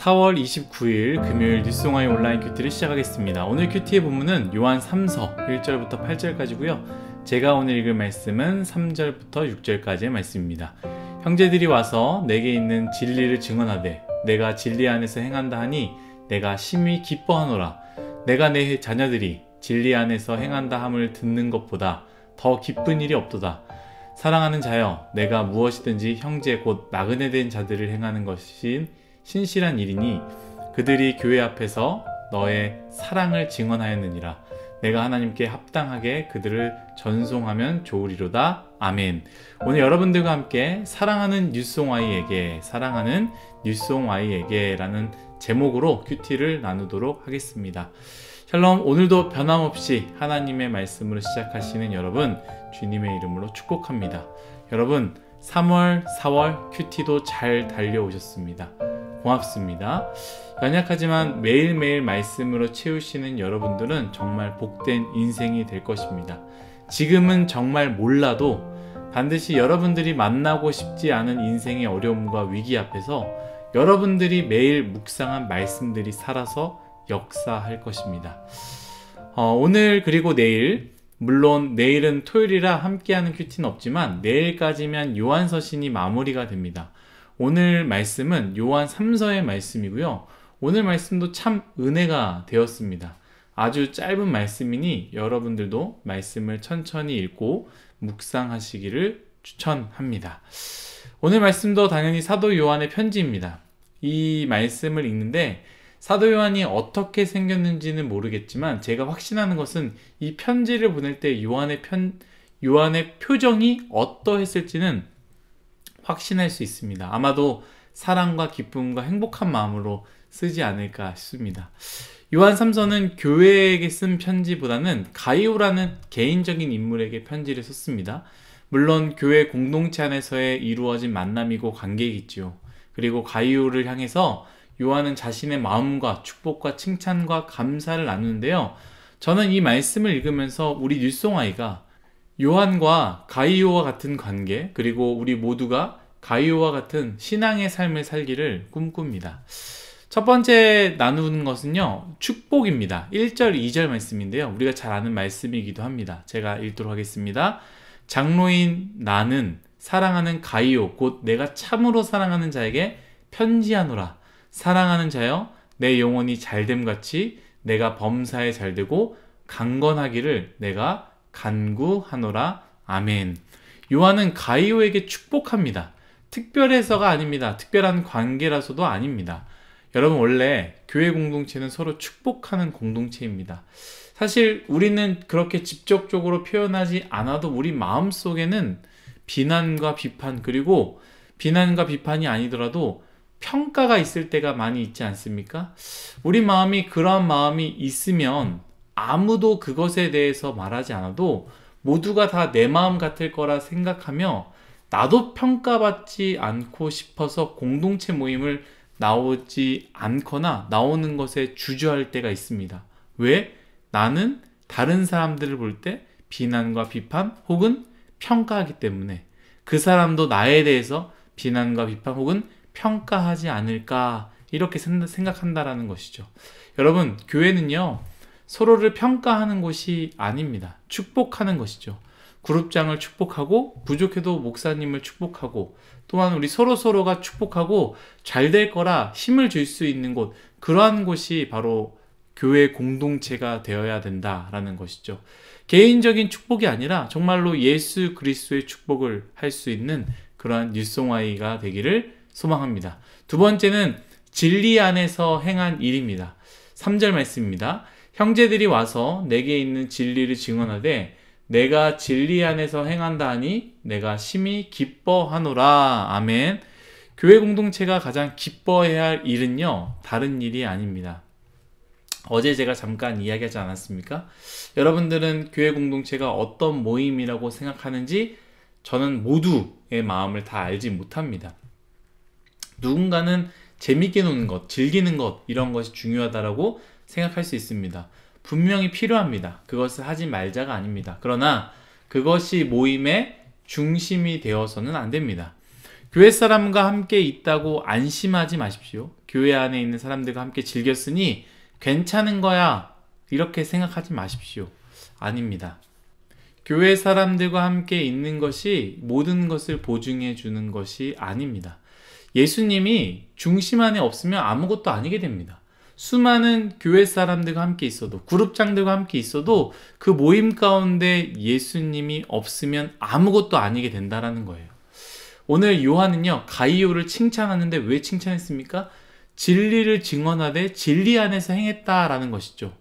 4월 29일 금요일 뉴스송아의 온라인 큐티를 시작하겠습니다. 오늘 큐티의 본문은 요한 3서 1절부터 8절까지고요. 제가 오늘 읽을 말씀은 3절부터 6절까지의 말씀입니다. 형제들이 와서 내게 있는 진리를 증언하되 내가 진리 안에서 행한다 하니 내가 심히 기뻐하노라. 내가 내 자녀들이 진리 안에서 행한다 함을 듣는 것보다 더 기쁜 일이 없도다. 사랑하는 자여, 내가 무엇이든지 형제 곧 나그네 된 자들을 행하는 것이 신실한 일이니 그들이 교회 앞에서 너의 사랑을 증언하였느니라. 내가 하나님께 합당하게 그들을 전송하면 좋으리로다. 아멘. 오늘 여러분들과 함께 사랑하는 뉴스송아이에게 라는 제목으로 큐티를 나누도록 하겠습니다. 샬롬. 오늘도 변함없이 하나님의 말씀으로 시작하시는 여러분, 주님의 이름으로 축복합니다. 여러분, 3월, 4월 큐티도 잘 달려오셨습니다. 고맙습니다. 연약하지만 매일매일 말씀으로 채우시는 여러분들은 정말 복된 인생이 될 것입니다. 지금은 정말 몰라도 반드시 여러분들이 만나고 싶지 않은 인생의 어려움과 위기 앞에서 여러분들이 매일 묵상한 말씀들이 살아서 역사할 것입니다. 오늘 그리고 내일, 물론 내일은 토요일이라 함께하는 큐티는 없지만 내일까지면 요한서신이 마무리가 됩니다. 오늘 말씀은 요한 3서의 말씀이고요. 오늘 말씀도 참 은혜가 되었습니다. 아주 짧은 말씀이니 여러분들도 말씀을 천천히 읽고 묵상하시기를 추천합니다. 오늘 말씀도 당연히 사도 요한의 편지입니다. 이 말씀을 읽는데 사도 요한이 어떻게 생겼는지는 모르겠지만 제가 확신하는 것은 이 편지를 보낼 때 요한의 표정이 어떠했을지는 확신할 수 있습니다. 아마도 사랑과 기쁨과 행복한 마음으로 쓰지 않을까 싶습니다. 요한 3서는 교회에게 쓴 편지보다는 가이오라는 개인적인 인물에게 편지를 썼습니다. 물론 교회 공동체 안에서의 이루어진 만남이고 관계이겠지요. 그리고 가이오를 향해서 요한은 자신의 마음과 축복과 칭찬과 감사를 나누는데요. 저는 이 말씀을 읽으면서 우리 뉴스송아이가 요한과 가이오와 같은 관계, 그리고 우리 모두가 가이오와 같은 신앙의 삶을 살기를 꿈꿉니다. 첫 번째 나누는 것은요, 축복입니다. 1절, 2절 말씀인데요. 우리가 잘 아는 말씀이기도 합니다. 제가 읽도록 하겠습니다. 장로인 나는 사랑하는 가이오, 곧 내가 참으로 사랑하는 자에게 편지하노라. 사랑하는 자여, 내 영혼이 잘됨같이 내가 범사에 잘되고 강건하기를 내가 간구하노라. 아멘. 요한은 가이오에게 축복합니다. 특별해서가 아닙니다. 특별한 관계라서도 아닙니다. 여러분, 원래 교회 공동체는 서로 축복하는 공동체입니다. 사실 우리는 그렇게 직접적으로 표현하지 않아도 우리 마음속에는 비난과 비판, 그리고 비난과 비판이 아니더라도 평가가 있을 때가 많이 있지 않습니까? 우리 마음이 그러한 마음이 있으면 아무도 그것에 대해서 말하지 않아도 모두가 다 내 마음 같을 거라 생각하며 나도 평가받지 않고 싶어서 공동체 모임을 나오지 않거나 나오는 것에 주저할 때가 있습니다. 왜? 나는 다른 사람들을 볼 때 비난과 비판 혹은 평가하기 때문에 그 사람도 나에 대해서 비난과 비판 혹은 평가하지 않을까, 이렇게 생각한다라는 것이죠. 여러분, 교회는요, 서로를 평가하는 곳이 아닙니다. 축복하는 것이죠. 그룹장을 축복하고 부족해도 목사님을 축복하고 또한 우리 서로가 축복하고 잘 될 거라 힘을 줄 수 있는 곳, 그러한 곳이 바로 교회 공동체가 되어야 된다라는 것이죠. 개인적인 축복이 아니라 정말로 예수 그리스도의 축복을 할 수 있는 그러한 뉴스송아이가 되기를 소망합니다. 두 번째는 진리 안에서 행한 일입니다. 3절 말씀입니다. 형제들이 와서 내게 있는 진리를 증언하되 내가 진리 안에서 행한다 하니 내가 심히 기뻐하노라. 아멘. 교회 공동체가 가장 기뻐해야 할 일은요, 다른 일이 아닙니다. 어제 제가 잠깐 이야기하지 않았습니까? 여러분들은 교회 공동체가 어떤 모임이라고 생각하는지 저는 모두의 마음을 다 알지 못합니다. 누군가는 재밌게 노는 것, 즐기는 것, 이런 것이 중요하다고 생각할 수 있습니다. 분명히 필요합니다. 그것을 하지 말자가 아닙니다. 그러나 그것이 모임의 중심이 되어서는 안 됩니다. 교회 사람과 함께 있다고 안심하지 마십시오. 교회 안에 있는 사람들과 함께 즐겼으니 괜찮은 거야, 이렇게 생각하지 마십시오. 아닙니다. 교회 사람들과 함께 있는 것이 모든 것을 보증해 주는 것이 아닙니다. 예수님이 중심 안에 없으면 아무것도 아니게 됩니다. 수많은 교회 사람들과 함께 있어도, 그룹장들과 함께 있어도 그 모임 가운데 예수님이 없으면 아무것도 아니게 된다라는 거예요. 오늘 요한은요, 가이오를 칭찬하는데 왜 칭찬했습니까? 진리를 증언하되 진리 안에서 행했다라는 것이죠.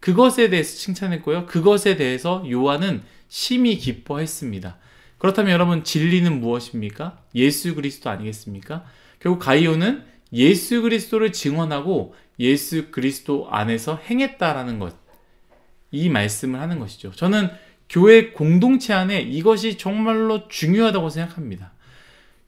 그것에 대해서 칭찬했고요. 그것에 대해서 요한은 심히 기뻐했습니다. 그렇다면 여러분, 진리는 무엇입니까? 예수 그리스도 아니겠습니까? 결국 가이오는 예수 그리스도를 증언하고 예수 그리스도 안에서 행했다라는 것, 이 말씀을 하는 것이죠. 저는 교회 공동체 안에 이것이 정말로 중요하다고 생각합니다.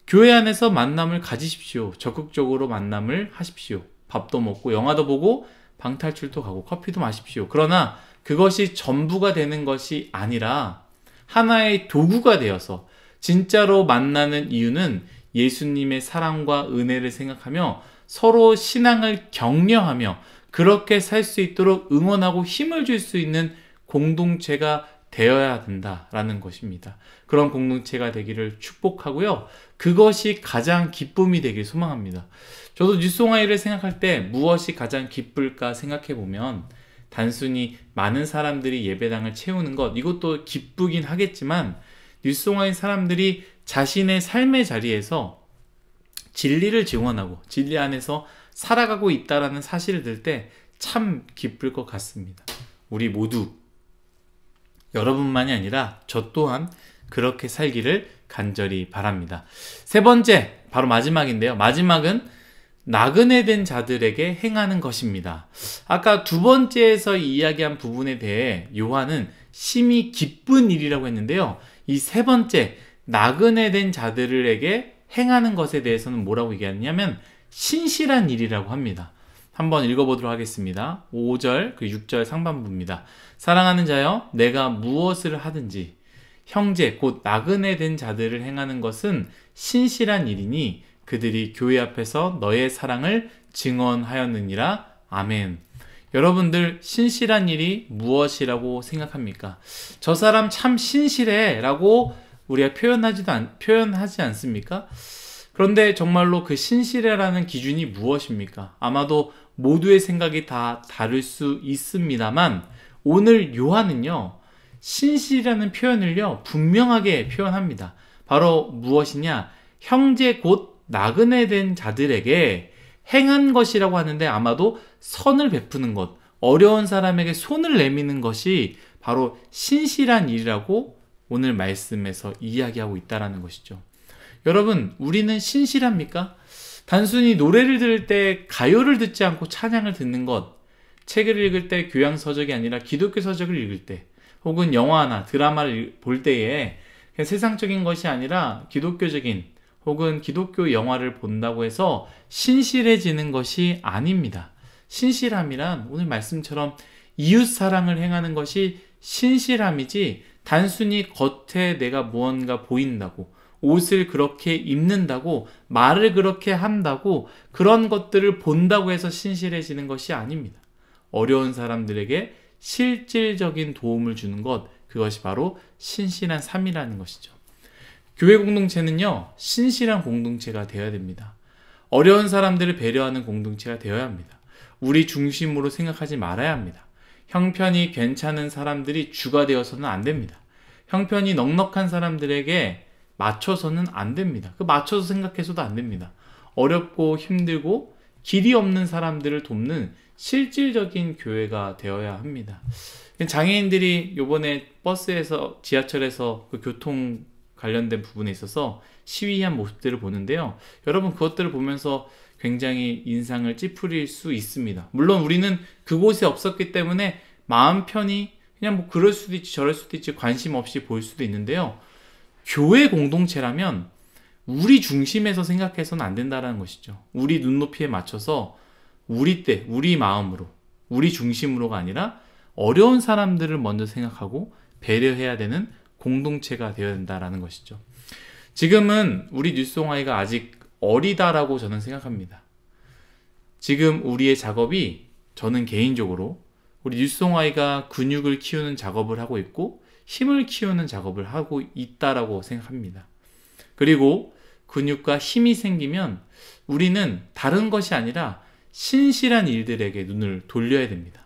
교회 안에서 만남을 가지십시오. 적극적으로 만남을 하십시오. 밥도 먹고 영화도 보고 방탈출도 가고 커피도 마십시오. 그러나 그것이 전부가 되는 것이 아니라 하나의 도구가 되어서 진짜로 만나는 이유는 예수님의 사랑과 은혜를 생각하며 서로 신앙을 격려하며 그렇게 살 수 있도록 응원하고 힘을 줄 수 있는 공동체가 되어야 된다라는 것입니다. 그런 공동체가 되기를 축복하고요. 그것이 가장 기쁨이 되길 소망합니다. 저도 뉴송아이를 생각할 때 무엇이 가장 기쁠까 생각해 보면 단순히 많은 사람들이 예배당을 채우는 것, 이것도 기쁘긴 하겠지만 뉴송아이 사람들이 자신의 삶의 자리에서 진리를 증언하고 진리 안에서 살아가고 있다는 사실을 들 때 참 기쁠 것 같습니다. 우리 모두, 여러분만이 아니라 저 또한 그렇게 살기를 간절히 바랍니다. 세 번째, 바로 마지막인데요. 마지막은 나그네 된 자들에게 행하는 것입니다. 아까 두 번째에서 이야기한 부분에 대해 요한은 심히 기쁜 일이라고 했는데요. 이 세 번째, 나그네 된 자들에게 행하는 것에 대해서는 뭐라고 얘기하냐면 신실한 일이라고 합니다. 한번 읽어보도록 하겠습니다. 5절, 6절 상반부입니다. 사랑하는 자여, 내가 무엇을 하든지 형제 곧 나그네 된 자들을 행하는 것은 신실한 일이니 그들이 교회 앞에서 너의 사랑을 증언하였느니라. 아멘. 여러분들, 신실한 일이 무엇이라고 생각합니까? 저 사람 참 신실해 라고 우리가 표현하지 않습니까? 그런데 정말로 그 신실해라는 기준이 무엇입니까? 아마도 모두의 생각이 다 다를 수 있습니다만 오늘 요한은요, 신실이라는 표현을요 분명하게 표현합니다. 바로 무엇이냐? 형제 곧 나그네 된 자들에게 행한 것이라고 하는데 아마도 선을 베푸는 것, 어려운 사람에게 손을 내미는 것이 바로 신실한 일이라고 오늘 말씀에서 이야기하고 있다는 것이죠. 여러분, 우리는 신실합니까? 단순히 노래를 들을 때 가요를 듣지 않고 찬양을 듣는 것, 책을 읽을 때 교양 서적이 아니라 기독교 서적을 읽을 때, 혹은 영화나 드라마를 볼 때에 그냥 세상적인 것이 아니라 기독교적인 혹은 기독교 영화를 본다고 해서 신실해지는 것이 아닙니다. 신실함이란 오늘 말씀처럼 이웃 사랑을 행하는 것이 신실함이지, 단순히 겉에 내가 무언가 보인다고, 옷을 그렇게 입는다고, 말을 그렇게 한다고, 그런 것들을 본다고 해서 신실해지는 것이 아닙니다. 어려운 사람들에게 실질적인 도움을 주는 것, 그것이 바로 신실한 삶이라는 것이죠. 교회 공동체는요, 신실한 공동체가 되어야 됩니다. 어려운 사람들을 배려하는 공동체가 되어야 합니다. 우리 중심으로 생각하지 말아야 합니다. 형편이 괜찮은 사람들이 주가 되어서는 안 됩니다. 형편이 넉넉한 사람들에게 맞춰서는 안 됩니다. 그 맞춰서 생각해서도 안 됩니다. 어렵고 힘들고 길이 없는 사람들을 돕는 실질적인 교회가 되어야 합니다. 장애인들이 요번에 버스에서, 지하철에서 그 교통 관련된 부분에 있어서 시위한 모습들을 보는데요. 여러분, 그것들을 보면서 굉장히 인상을 찌푸릴 수 있습니다. 물론 우리는 그곳에 없었기 때문에 마음 편히 그냥 뭐 그럴 수도 있지 저럴 수도 있지 관심 없이 볼 수도 있는데요. 교회 공동체라면 우리 중심에서 생각해서는 안 된다는 것이죠. 우리 눈높이에 맞춰서 우리 때, 우리 마음으로, 우리 중심으로가 아니라 어려운 사람들을 먼저 생각하고 배려해야 되는 공동체가 되어야 된다는 것이죠. 지금은 우리 뉴스송아이가 아직 어리다라고 저는 생각합니다. 지금 우리의 작업이, 저는 개인적으로 우리 뉴스송아이가 근육을 키우는 작업을 하고 있고 힘을 키우는 작업을 하고 있다라고 생각합니다. 그리고 근육과 힘이 생기면 우리는 다른 것이 아니라 신실한 일들에게 눈을 돌려야 됩니다.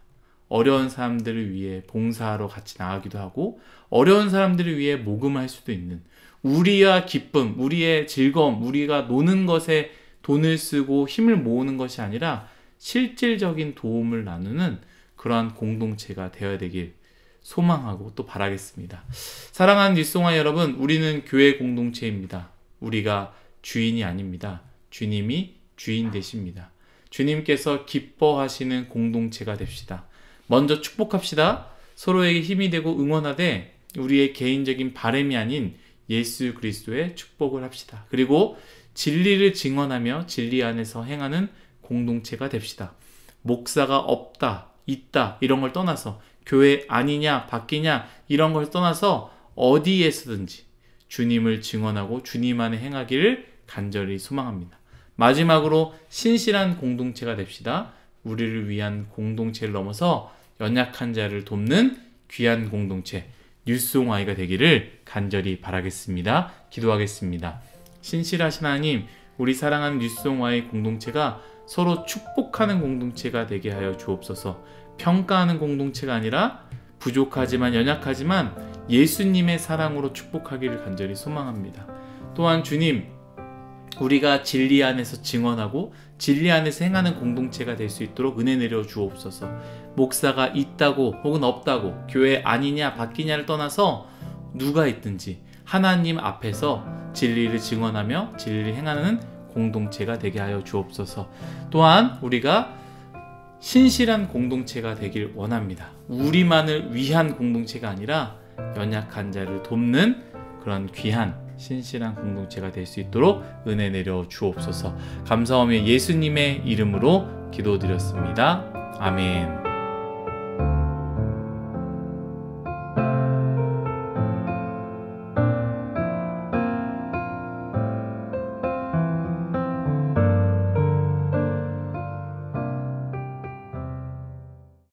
어려운 사람들을 위해 봉사하러 같이 나가기도 하고, 어려운 사람들을 위해 모금할 수도 있는, 우리의 기쁨, 우리의 즐거움, 우리가 노는 것에 돈을 쓰고 힘을 모으는 것이 아니라 실질적인 도움을 나누는 그러한 공동체가 되어야 되길 소망하고 또 바라겠습니다. 사랑하는 뉴스송아이 여러분, 우리는 교회 공동체입니다. 우리가 주인이 아닙니다. 주님이 주인 되십니다. 주님께서 기뻐하시는 공동체가 됩시다. 먼저 축복합시다. 서로에게 힘이 되고 응원하되 우리의 개인적인 바램이 아닌 예수 그리스도의 축복을 합시다. 그리고 진리를 증언하며 진리 안에서 행하는 공동체가 됩시다. 목사가 없다, 있다 이런 걸 떠나서, 교회 아니냐 바뀌냐 이런 걸 떠나서 어디에서든지 주님을 증언하고 주님 안에 행하기를 간절히 소망합니다. 마지막으로 신실한 공동체가 됩시다. 우리를 위한 공동체를 넘어서 연약한 자를 돕는 귀한 공동체, 뉴스송아이가 되기를 간절히 바라겠습니다. 기도하겠습니다. 신실하신 하나님, 우리 사랑하는 뉴스송아이 공동체가 서로 축복하는 공동체가 되게 하여 주옵소서. 평가하는 공동체가 아니라 부족하지만 연약하지만 예수님의 사랑으로 축복하기를 간절히 소망합니다. 또한 주님, 우리가 진리 안에서 증언하고 진리 안에서 행하는 공동체가 될 수 있도록 은혜 내려 주옵소서. 목사가 있다고 혹은 없다고, 교회 아니냐 바뀌냐를 떠나서 누가 있든지 하나님 앞에서 진리를 증언하며 진리를 행하는 공동체가 되게 하여 주옵소서. 또한 우리가 신실한 공동체가 되길 원합니다. 우리만을 위한 공동체가 아니라 연약한 자를 돕는 그런 귀한 신실한 공동체가 될 수 있도록 은혜 내려 주옵소서. 감사하며 예수님의 이름으로 기도드렸습니다. 아멘.